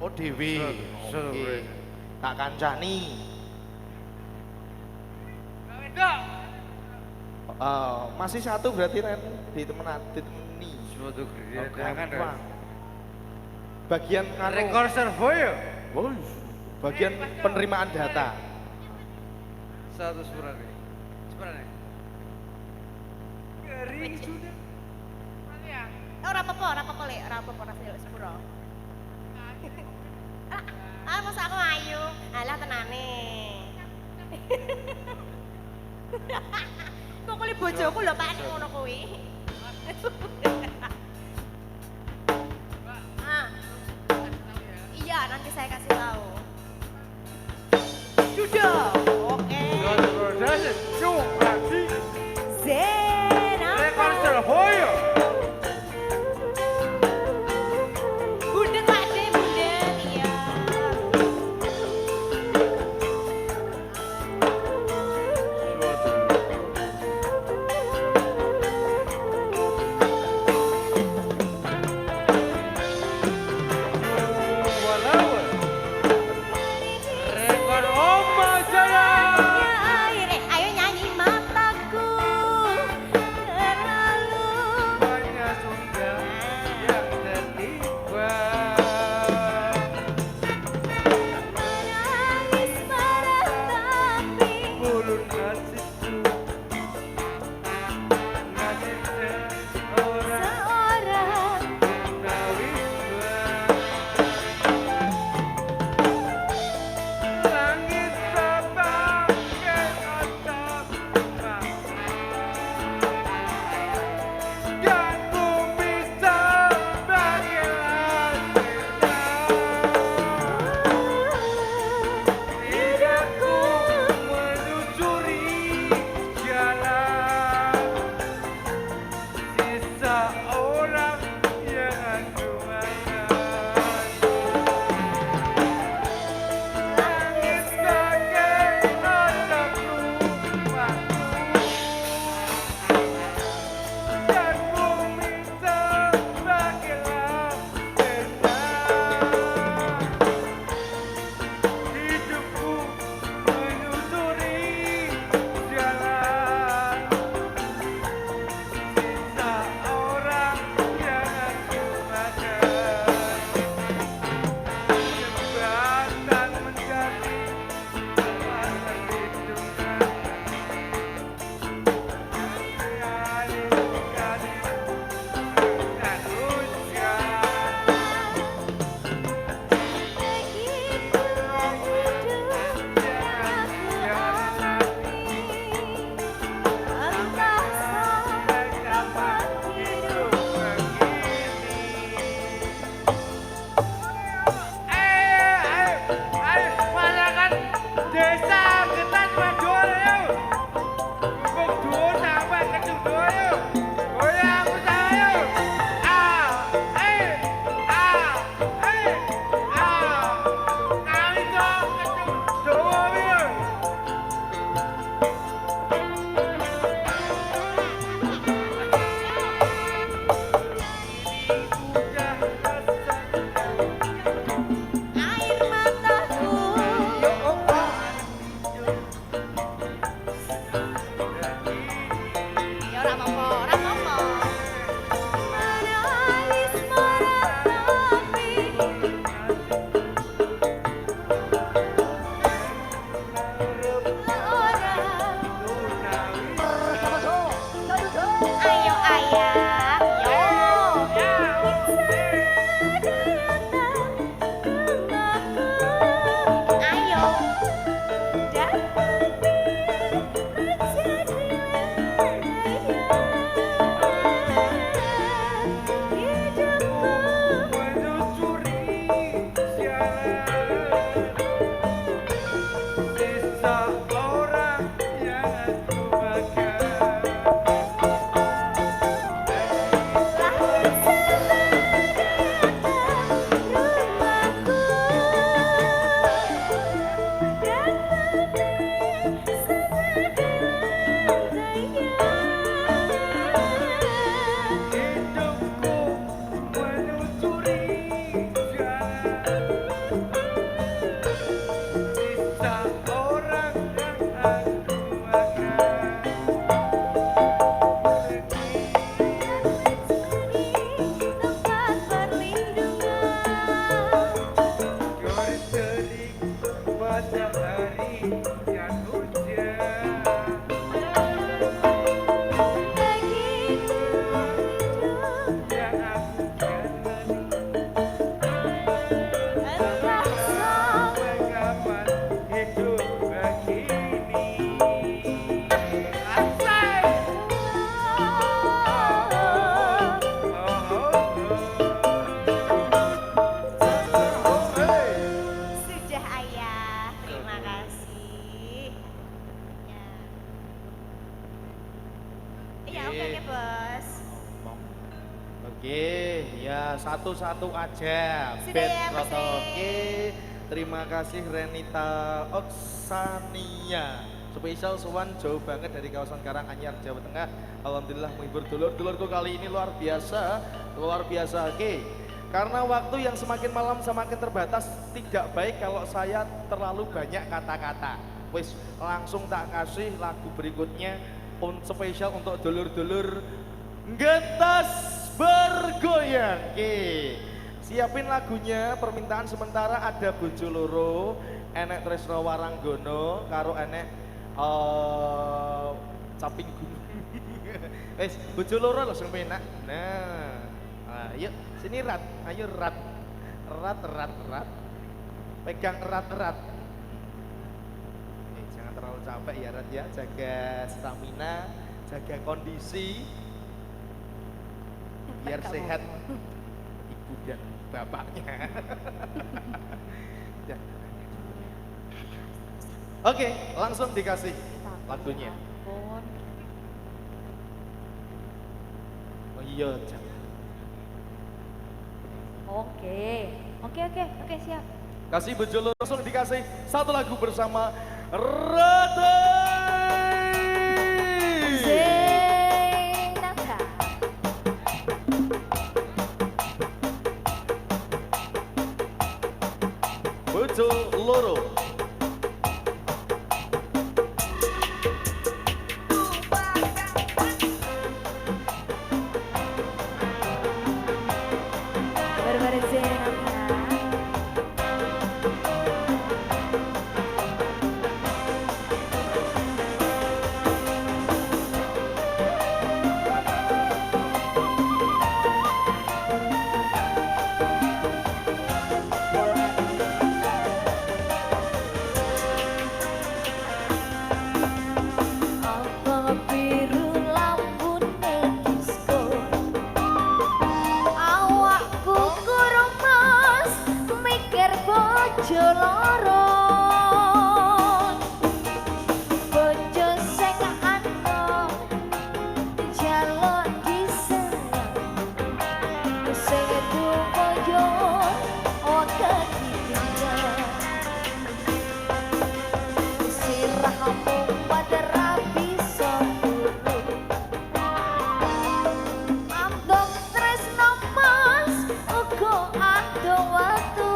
Oh Dewi. Oke. Tak kancani. Masih satu berarti Ren ditemani. Suatu Oke, kerjaan apa? Bagian rekor Surabaya. Oh, bagian penerimaan data. Satu sebenarnya. Kering sudah. Ora apa-apa lek, ora apa-apa ora sepuro. Masa aku ayu. Alah tenane. Pokoknya bojoku lho Pak nek ngono kuwi. Iya, nanti saya kasih tahu. Sudah. Oke. Suatu production. Lagi. Zena. Rekor Surabaya. Bundet Pak De, bundet. Iya. Walaupun satu-satu aja. Sudah Ben ya, Mas Kroto. Rik. Oke. Terima kasih Renita Oksania. Spesial Suwan jauh banget dari kawasan Karanganyar, Jawa Tengah. Alhamdulillah menghibur dulur-dulurku kali ini luar biasa. Luar biasa. Oke. Karena waktu yang semakin malam semakin terbatas, tidak baik kalau saya terlalu banyak kata-kata. Wis langsung tak kasih lagu berikutnya spesial untuk dulur-dulur Ngetas Bergoyang. Oke. Siapin lagunya, permintaan sementara ada Bojo Loro, enek Tresno Waranggono, karo enek Caping Gunung. Wis Bojo Loro langsung penak. Nah, ayo sini Rat, ayo Rat. Rat. Pegang erat-erat. Jangan terlalu capek ya Rat ya, jaga stamina, jaga kondisi biar sehat ibu dan bapaknya. Ya. Oke, langsung dikasih lagunya. Oh iya, jangan. Oke, siap. Kasih Bojo Loro, langsung dikasih satu lagu bersama Ratai. Zenata. Bojo Loro. Bareng-bareng Zenata. Apa biru lampune disko, awakku kurung mas mikir bojo loro, bojo sing anom jaluk disayang, sing dumoyo oke ditinggal, sirahmu pada rapi sopuru, ambong tresno mas ugo ado watu.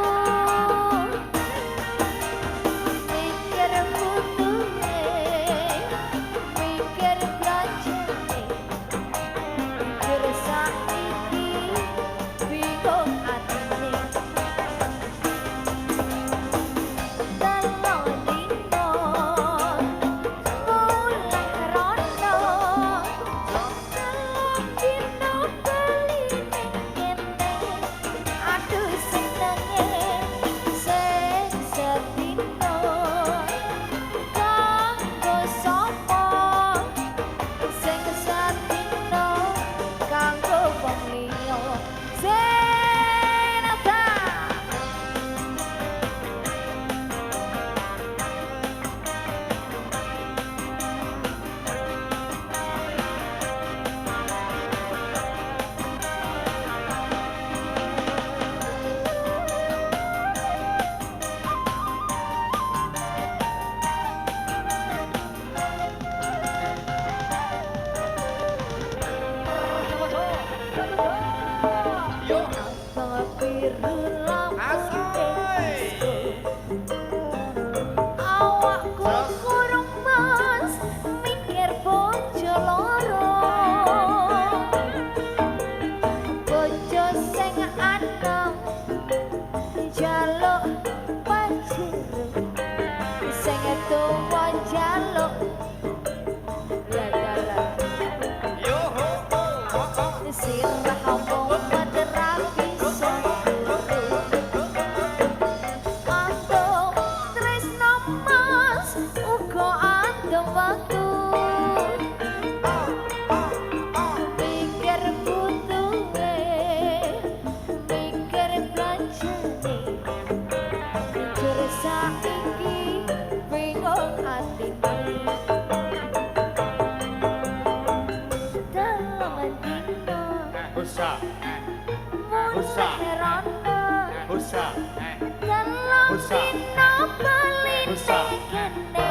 Dino beli Busa. kene.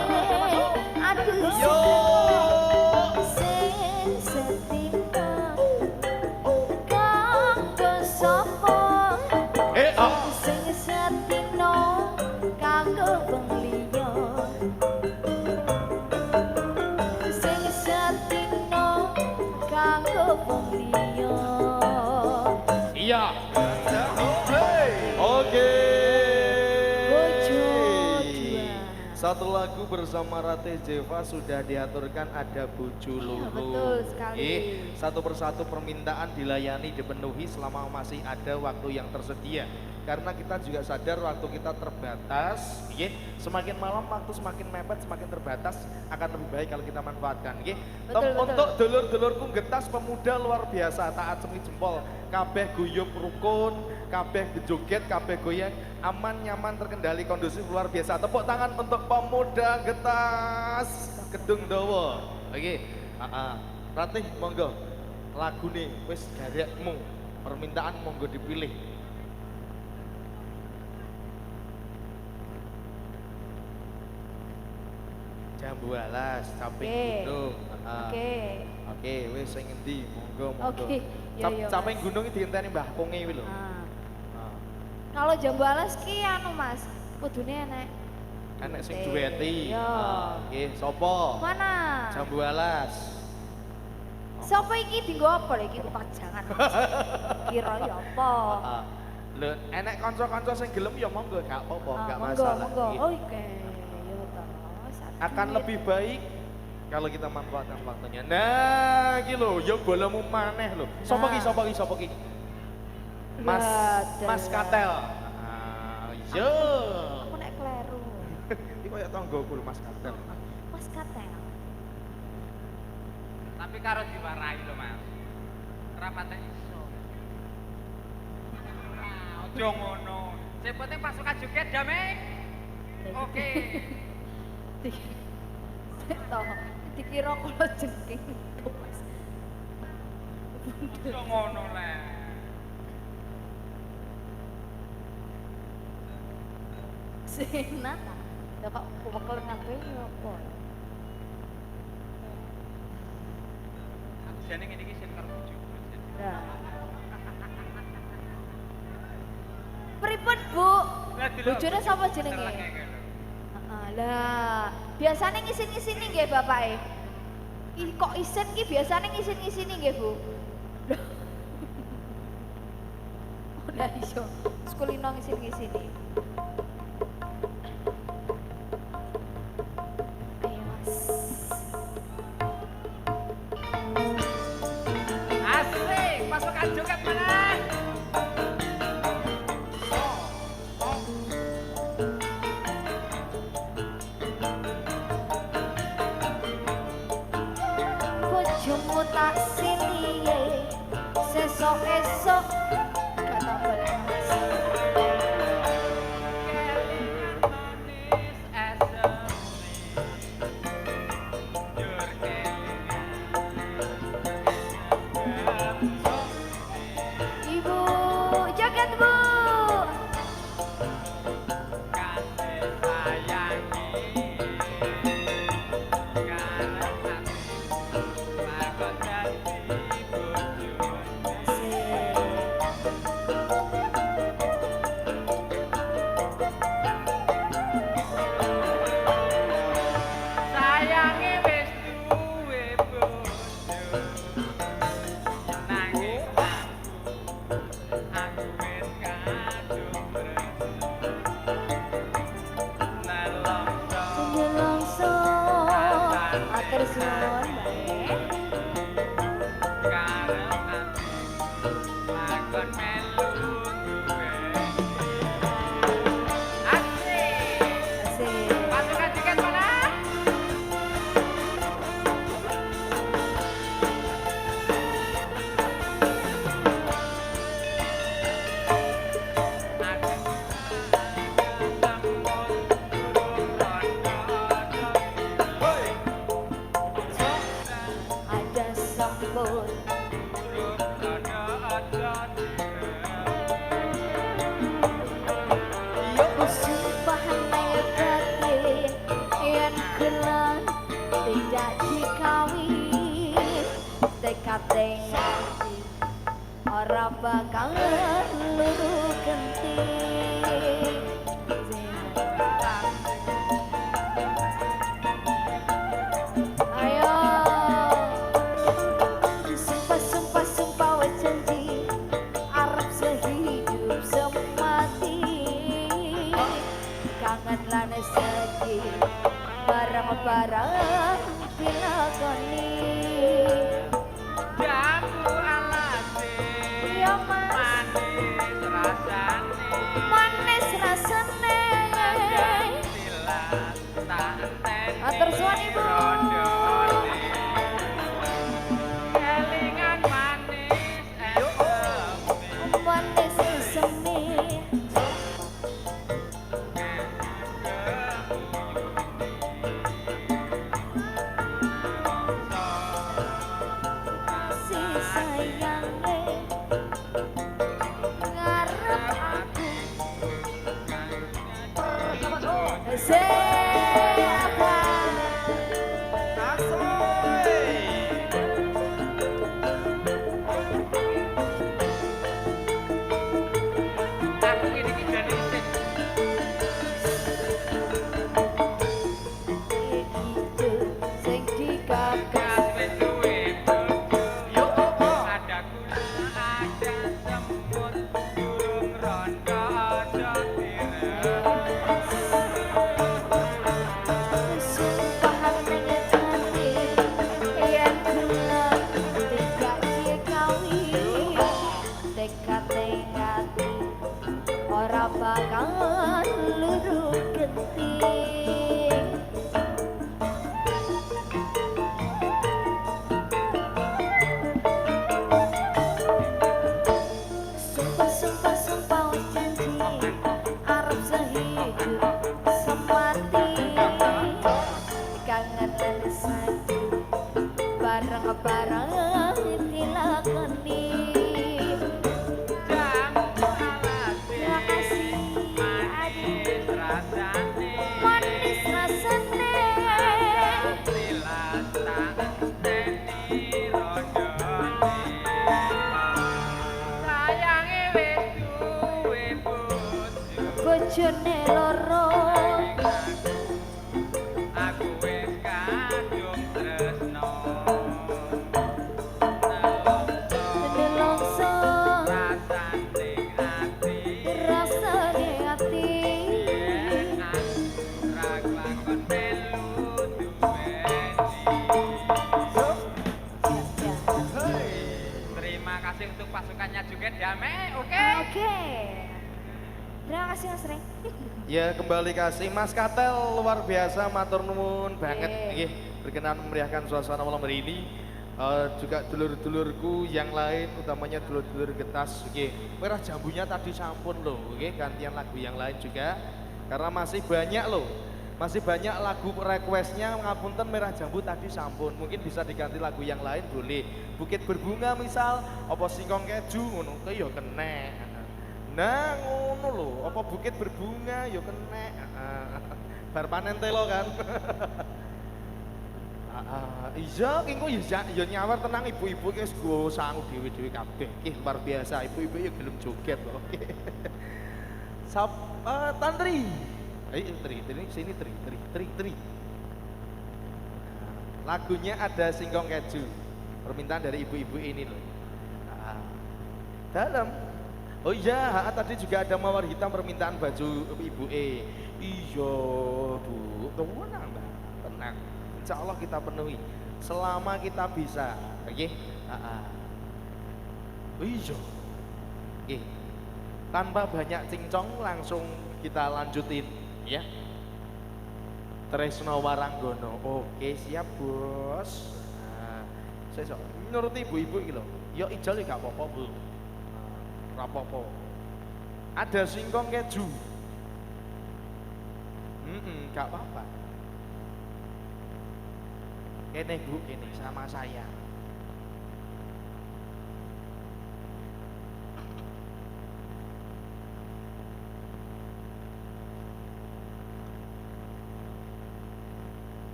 Aduh Yo. sing setina kanggo sapa? Sing setina kanggo wong liya. Sing setina kanggo wong liya. Iya. Oke. Bojo dua. Satu lagu bersama Rate Jeva sudah diaturkan ada Bojo Iya, Loro. betul sekali. Satu persatu permintaan dilayani dipenuhi selama masih ada waktu yang tersedia. Karena kita juga sadar waktu kita terbatas, semakin malam waktu semakin mepet, semakin terbatas akan lebih baik kalau kita manfaatkan. Betul. Untuk dulur-dulurku getas pemuda luar biasa, taat semi jempol, kabeh guyub rukun, kabeh joget, kabeh goyang, aman, nyaman, terkendali, kondusif, luar biasa. Tepuk tangan untuk pemuda getas Kedung Dawa. Oke, Ratih monggo, lagu nih wis garekmu, permintaan monggo dipilih. Jambu alas, samping Oke. gunung. Oke. Oke, wis sing endi? Monggo, monggo. Oke, ya, ya, Samping Mas. gunung iki dienteni Mbah Konge kuwi lho. Ah. Ah. Kalau jambu alas ki anu Mas, kudune enek. Enek sing Oke, dueti. iya. Oke, sapa? Mana? Jambu alas. Sopo iki dienggo apa lho iki pajangan? Kira ya apa? Ah. Lho, enek kanca-kanca sing gelem ya monggo, gak apa-apa, Ah, gak monggo, masalah. monggo. Nggih. Oh, oke. Yo to. Akan lebih baik kalau kita manfaatkan waktunya. Nah, iki lho, ya bolamu maneh lho. Sapa ki, Nah. sapa ki, sapa ki? Mas Lah, Mas dalah. Katel. Yo. Aku nek kleru. Iki koyo tanggoku lho Mas Katel. Mas Katel. Tapi karo diwarai lho, Mas. Rapate iso. Ojo ngono. Sing penting pasukan joget damai. Oke. Toh, dikira kula jengking tuh, Mas. Ojo ngono le. Senat. Dapat pekel kabeh ya apa? Aku jane ngene iki sing karo bojoku. Nah. Pripun, Bu? Bojone sapa jenenge? Heeh, lah, biasane ngisin-ngisini nggih bapake. Kok isin ki biasane ngisin-ngisini nggih, Bu? Loh. Udah iso. Sekulino ngisin-ngisini. Ayo, Mas. Asik, pasukan joget mana? Bojomu tak siliye sesok-esok gak tambah Mas. Ibu joget, Bu. Sayange wis duwe bojo. Nanging aku wis kadung rejo. Nelongso Nelongso atur suwun bae. karep ati lakon melu duwe. Asik. Asik. Pasukan tiket mana? ngati ora bakal luru genti. Ayo sumpah sumpah wes janji arep sehidup semati, kangen lan sedih bareng-bareng dilakoni. Jambu alase Iya mas, manis rasane manis rasane. silat tak enteni Atur suwun ibu. rondone kelingan manis esem Manis semi si sayange ngarep aku. Siapa? aku gini iki jane isih Itu sing digagas. wis duwe bojo yo apa ada gula ada semut burung rondo aja direm Sumpah ning janji yen gelem tidak dikawi, tekad ngati ora bakal luru genti. Sumpah wes janji arep sehidup semati, kangen lan sedih bareng-bareng dilakoni. jambu alase Terima kasih. manis rasane Manis rasane. silat tak enteni rondone sayange wis duwe bojo Bojone loro. aku wis kadung tresno Nelongso rasane ati rasane ati. ra lakon melu duweni terima kasih untuk pasukannya juga damai oke Oke. Terima kasih Mas Reng. Ya kembali kasih Mas Katel luar biasa matur nuwun banget Oke. nggih berkenan memeriahkan suasana malam hari ini. Juga dulur-dulurku yang lain utamanya dulur-dulur getas nggih. Merah jambunya tadi sampun loh nggih gantian lagu yang lain juga karena masih banyak loh. Masih banyak lagu requestnya ngapunten merah jambu tadi sampun. Mungkin bisa diganti lagu yang lain boleh. Bukit berbunga misal apa singkong keju ngono ke ya kenek. Nah ngono lho, apa bukit berbunga ya kenek. Bar panen telo kan. Iya, engko ya nyawar tenang ibu-ibu ki wis go sangu dhewe-dhewe kabeh. Ih luar biasa, ibu-ibu ya gelem joget kok. Tantri. Ayo tri, sini tri. Lagunya ada singkong keju. Permintaan dari ibu-ibu ini loh. Dalam. Oh iya, tadi juga ada mawar hitam permintaan baju ibu E. Iya, Bu. Tenang, Mbak. Tenang. Insya Allah kita penuhi. Selama kita bisa. Oke? Iya. Oke. Tanpa banyak cincong langsung kita lanjutin, ya. Tresno Waranggono. Oke, siap, Bos. Saya nuruti ibu-ibu iki lho. Ya ijol ya gak apa-apa, Bu. Rapopo. Ada singkong keju. Gak apa-apa. Kene Bu, kene sama saya.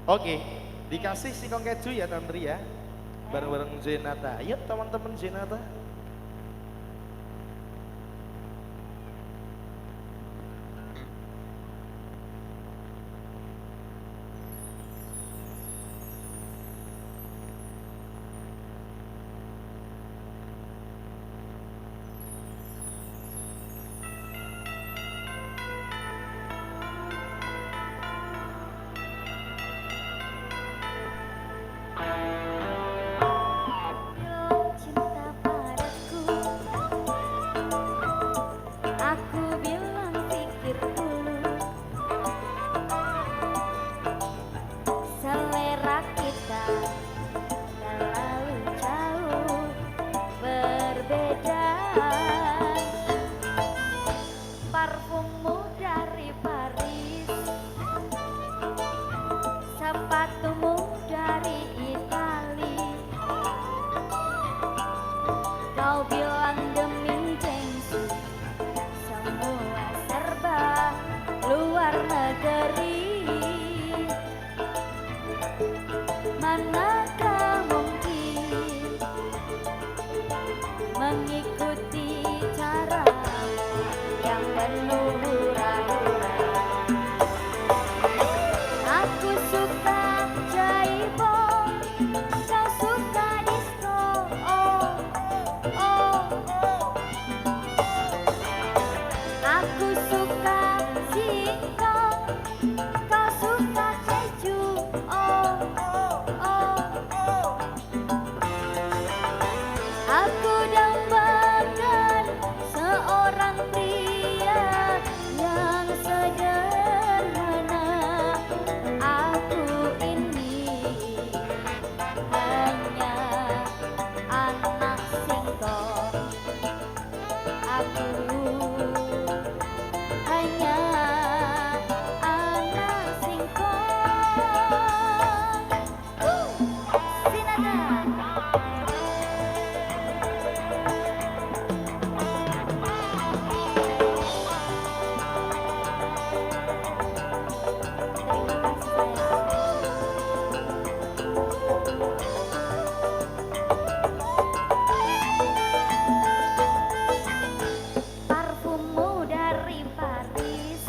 Oke, dikasih singkong keju ya Tantri ya. Bareng-bareng Zenata. Yuk teman-teman Zenata. Cinta padaku, aku bilang pikir dulu, selera kita terlalu jauh berbeda. Parfummu dari Paris, sepatumu dari Itali. Kau bilang demi gengsi, semua serba luar negeri. Manakah mungkin mengikuti cara yang penuh hura-hura. Aku suka jaibon, kau suka disco. Oh, oh. Aku suka singkong, kau suka keju. Oh, oh. Aku dambakan seorang pria yang sederhana. Aku ini hanya anak singkong. Aku hanya anak singkong. Sinata. Terima kasih sayang. Parfummu dari Paris,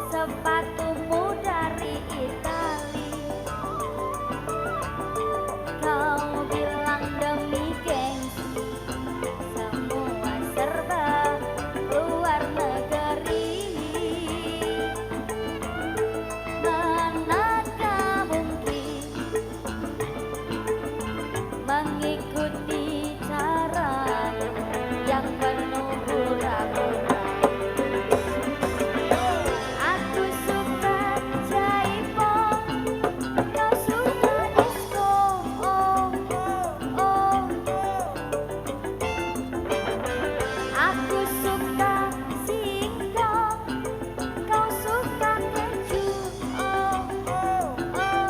sepatumu dari Itali. Kau bilang demi gengsi, semua serba luar negeri. Manakah mungkin mengikuti cara yang penuh hura-hura. Aku suka jaipong, kau suka disco. Oh, oh. Aku suka singkong, kau suka keju. Oh, oh.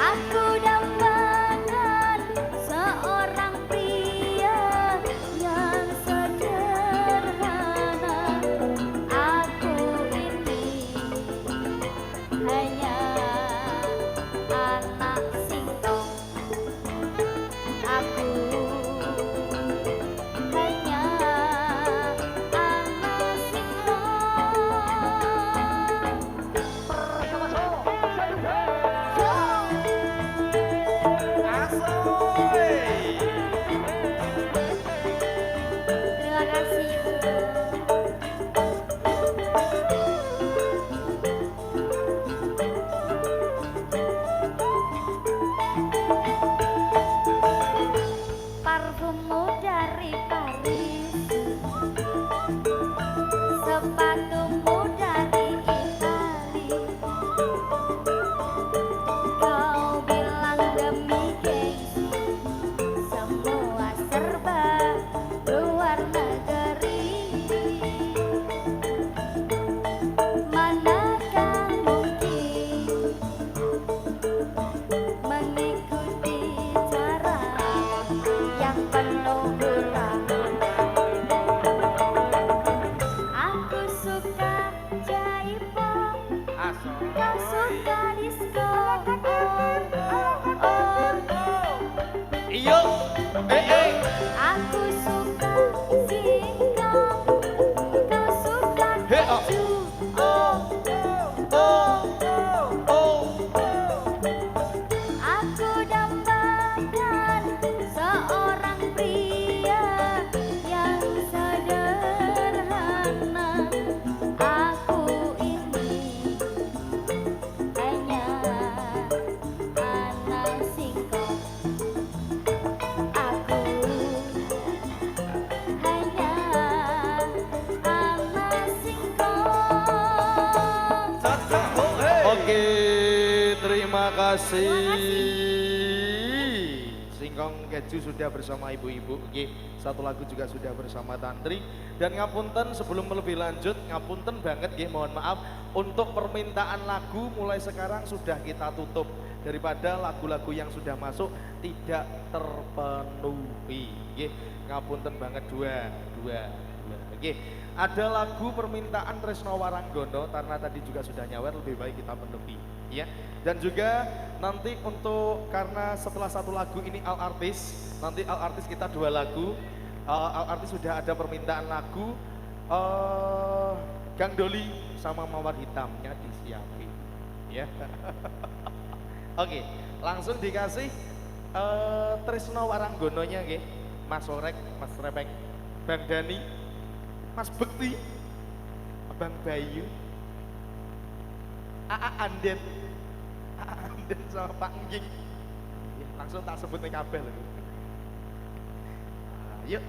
Aku dambakan seorang pria yang sederhana. Aku ini hanya anak singkong. Aku hanya anak singkong. Terima kasih. Parfummu dari Paris, sepatumu dari Itali. Kau bilang demi gengsi, semua serba luar negeri. kasih. Singkong keju sudah bersama ibu-ibu, satu lagu juga sudah bersama Tantri. Dan ngapunten sebelum lebih lanjut, ngapunten banget mohon maaf untuk permintaan lagu mulai sekarang sudah kita tutup daripada lagu-lagu yang sudah masuk tidak terpenuhi. Ngapunten banget dua. Ada lagu permintaan Tresno Waranggono karena tadi juga sudah nyawer, lebih baik kita penuhi ya. Dan juga nanti untuk karena setelah satu lagu ini Al Artis, nanti Al Artis kita dua lagu. Al Artis sudah ada permintaan lagu Gang Doli sama Mawar Hitamnya disiapin ya. Oke, langsung dikasih Tresno Waranggononya nggih. Mas Orek, Mas Repek, Bang Dani, Mas Bekti, Bang Bayu, Anden sama Pak Ngging. Langsung tak sebut nih kabel. Yuk,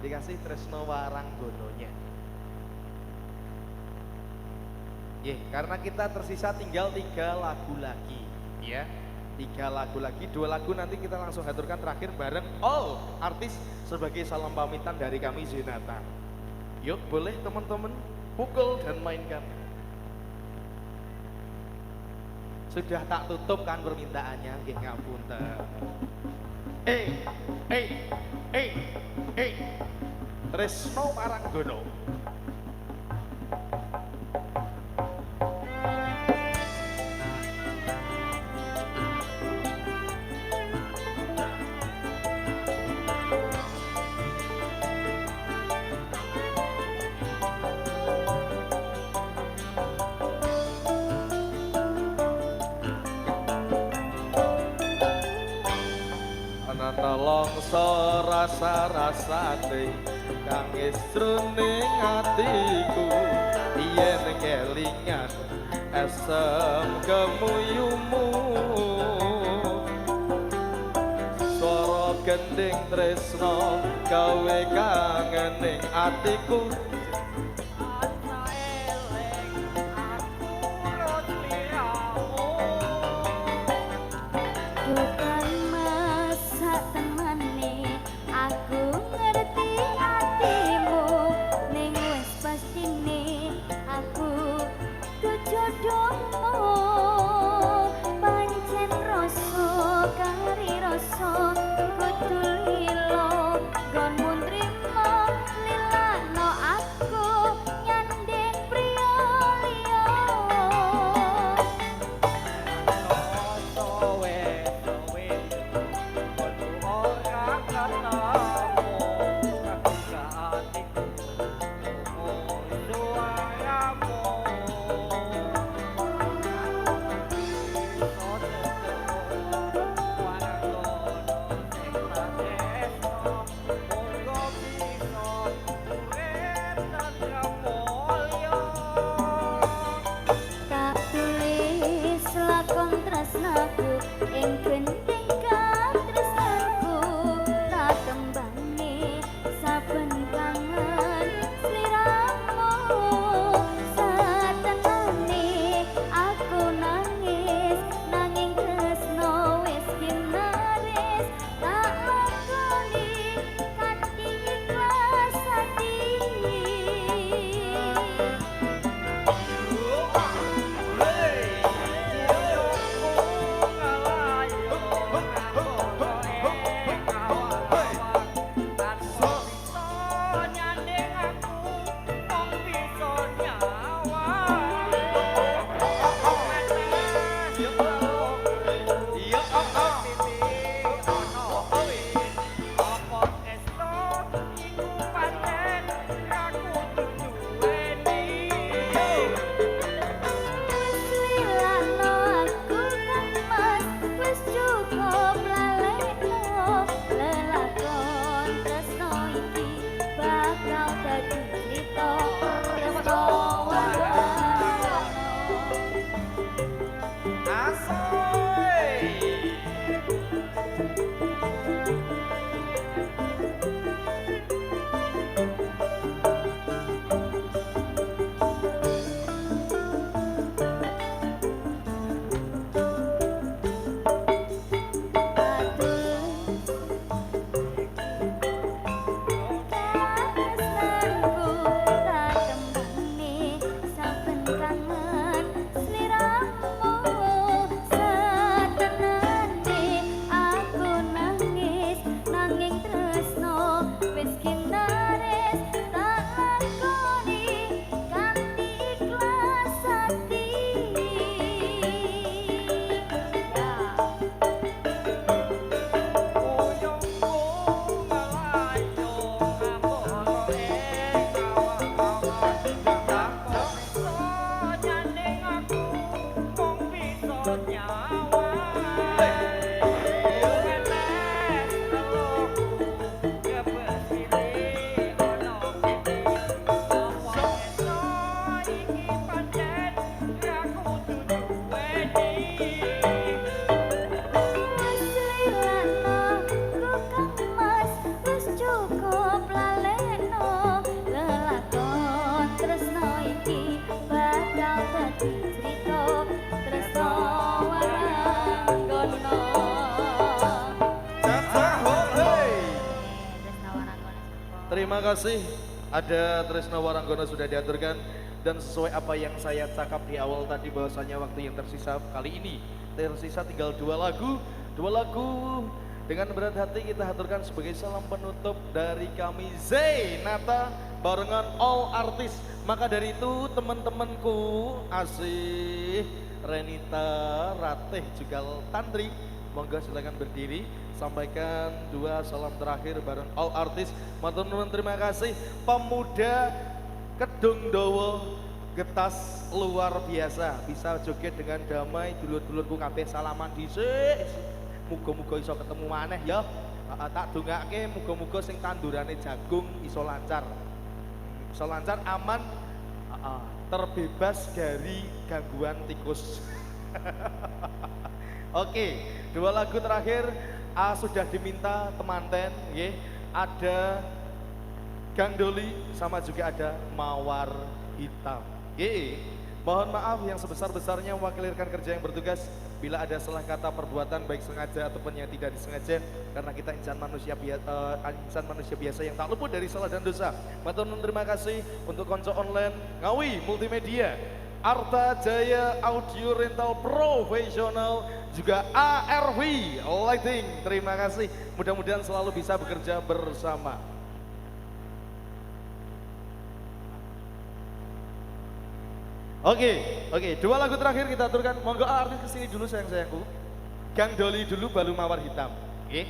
dikasih Tresno Waranggononya. Karena kita tersisa tinggal 3 lagu lagi, ya. 3 lagu lagi, 2 lagu nanti kita langsung haturkan terakhir bareng all artis sebagai salam pamitan dari kami Zenata. Yuk, boleh teman-teman pukul dan mainkan. Sudah tak tutup kan permintaannya, nggih ngapunten. Tresno Waranggono. Nelongso rasa-rasane kang isruning atiku yen kelingan esem kemuyumu swara gending tresno gawe kangening atiku. terima kasih. Ada Tresna Waranggono sudah diaturkan dan sesuai apa yang saya cakap di awal tadi bahwasanya waktu yang tersisa kali ini tersisa tinggal dua lagu dengan berat hati kita aturkan sebagai salam penutup dari kami Zainata barengan all artis. Maka dari itu teman-temanku Asih, Renita, Ratih juga Tantri, monggo silakan berdiri sampaikan dua salam terakhir bareng all artis. Matur nuwun terima kasih. Pemuda Kedung Dowo getas luar biasa, bisa joget dengan damai. Dulur-dulurku kabeh salaman dhisik. Muga-muga iso ketemu maneh ya. Tak dongake muga-muga sing tandurane jagung iso lancar. Iso lancar aman, terbebas dari gangguan tikus. Oke, dua lagu terakhir sudah diminta temanten, nggih. Ada Gang Doli sama juga ada Mawar Hitam. Mohon maaf yang sebesar-besarnya mewakili rekan kerja yang bertugas bila ada salah kata perbuatan baik sengaja ataupun yang tidak disengaja, karena kita insan manusia biasa yang tak luput dari salah dan dosa. Matur nuwun terima kasih untuk konco online Ngawi Multimedia, Arta Jaya Audio Rental Profesional, juga ARV Lighting. Terima kasih, mudah-mudahan selalu bisa bekerja bersama. Oke, dua lagu terakhir kita aturkan. Monggo artis kesini dulu sayang-sayangku. Gang Doli dulu baru Mawar Hitam. Oke.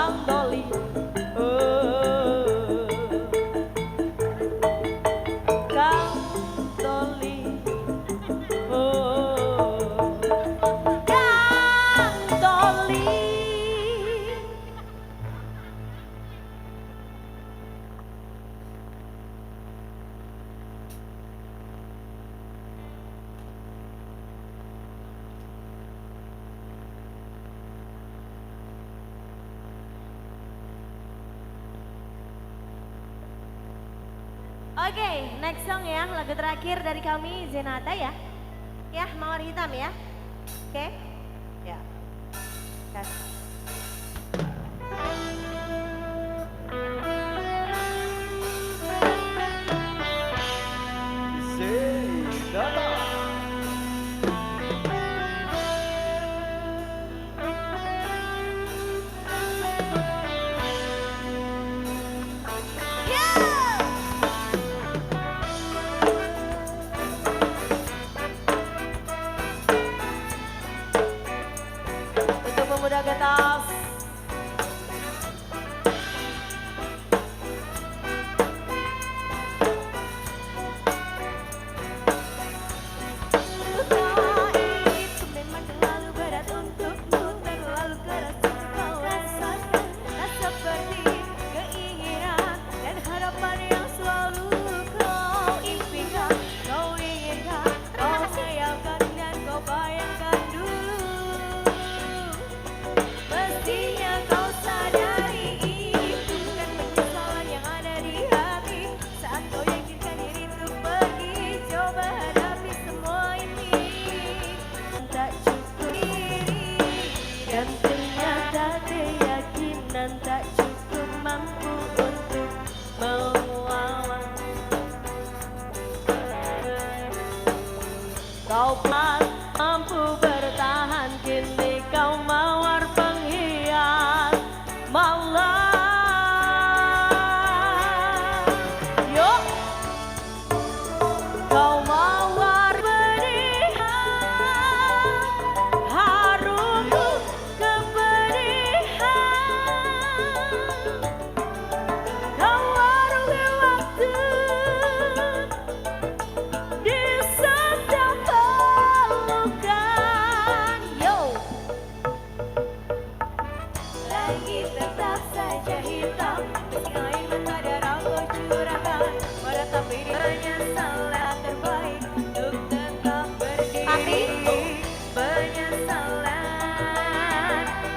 Kang Doli. Oh, Kang Doli. Oh, Kang Doli. Oke, next song ya, lagu terakhir dari kami Zenata ya. Ya, Mawar Hitam ya. Oke. Ya. Gas. Zenata. Untuk pemuda getas. Luka itu memang terlalu berat untukmu, terlalu keras untuk kau rasakan. Tak seperti keinginan dan harapan yang selalu kau impikan, kau inginkan, kau hayalkan dan kau bayangkan dulu. Mestinya kau sadari ini bukan penyesalan yang ada di hati. Saat kau yakinkan diri untuk pergi, coba hadapi semua ini. Tak cukup diri dan ternyata keyakinan tak cukup mampu untuk melawan. Kau mampu bertahan, kini kau mawar penghias malam. Yuk, kau mawar berihan, harumku kepedihan. Kau warungi waktu di setiap pelukan. Yo, langit tetap saja hitam, meski air mata darah kau curahkan, meratapi penyesalan terbaik untuk tetap berdiri. Penyesalan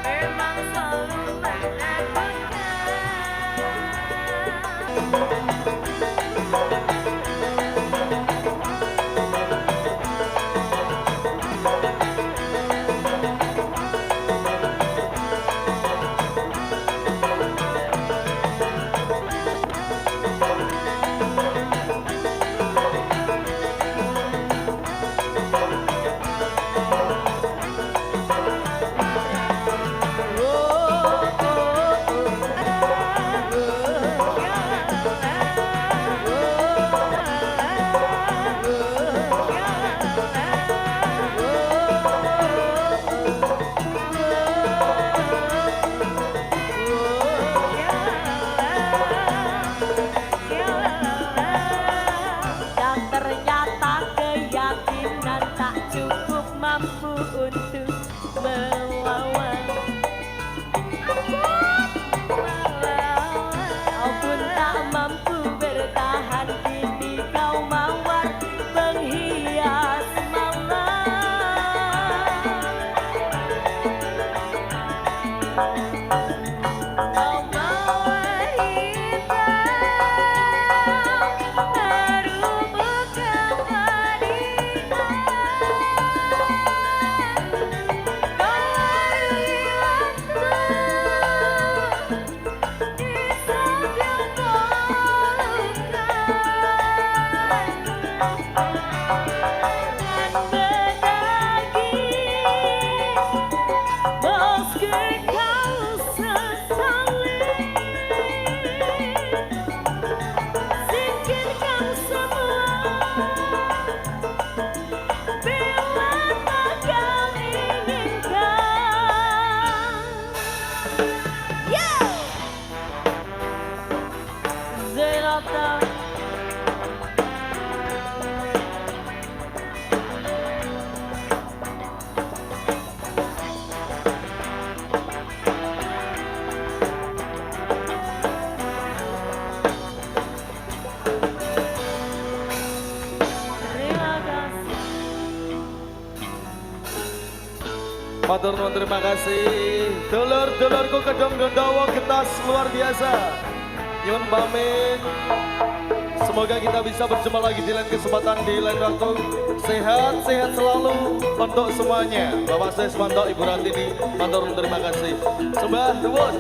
memang selalu dan ternyata keyakinan tak cukup mampu untuk melawan. Kau pun tak mampu bertahan, kini kau mawar penghias malam. Kau mawar hitam, harummu kepedihan. Kau warungi waktu di setiap pelukan. Dan menangis meski kau sesali. Singkirkan semua bila tak kau inginkan. Yeah! Matur nuwun, terima kasih. Dulur-dulurku Kedung Gondowo Getas luar biasa. Nyuwun pamit. Semoga kita bisa berjumpa lagi di lain kesempatan, di lain waktu. Sehat-sehat selalu untuk semuanya. Bapak saya Semanto, Ibu Rantini, matur nuwun, terima kasih. Sembah nuwun.